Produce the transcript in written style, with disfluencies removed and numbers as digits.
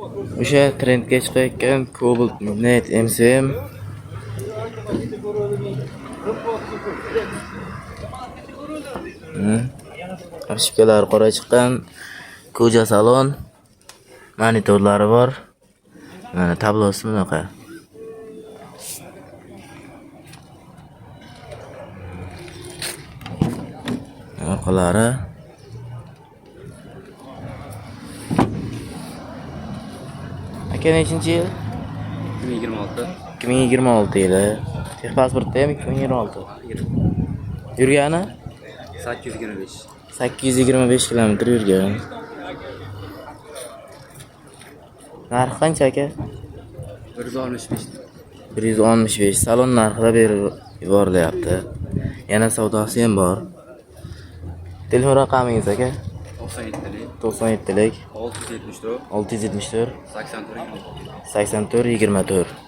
O'sha trendga chiqayotgan Cobalt Net MCM Shipkalari qora chiqqan, ko'ja salon, monitorlari bor. Mana tablosi bunaqa. Orqalari aka nechinchi yil? 2026. 2026 yili. Texpasportda ham 2026. Yurgani 825. 825 kilometr yurgan. Narxi qancha aka? 165. 165. Salon narxida berib yuborilyapti. Yana savdosi ham bor. Telefon raqamingiz aka? 97lik 97lik 674 674 84 84 24.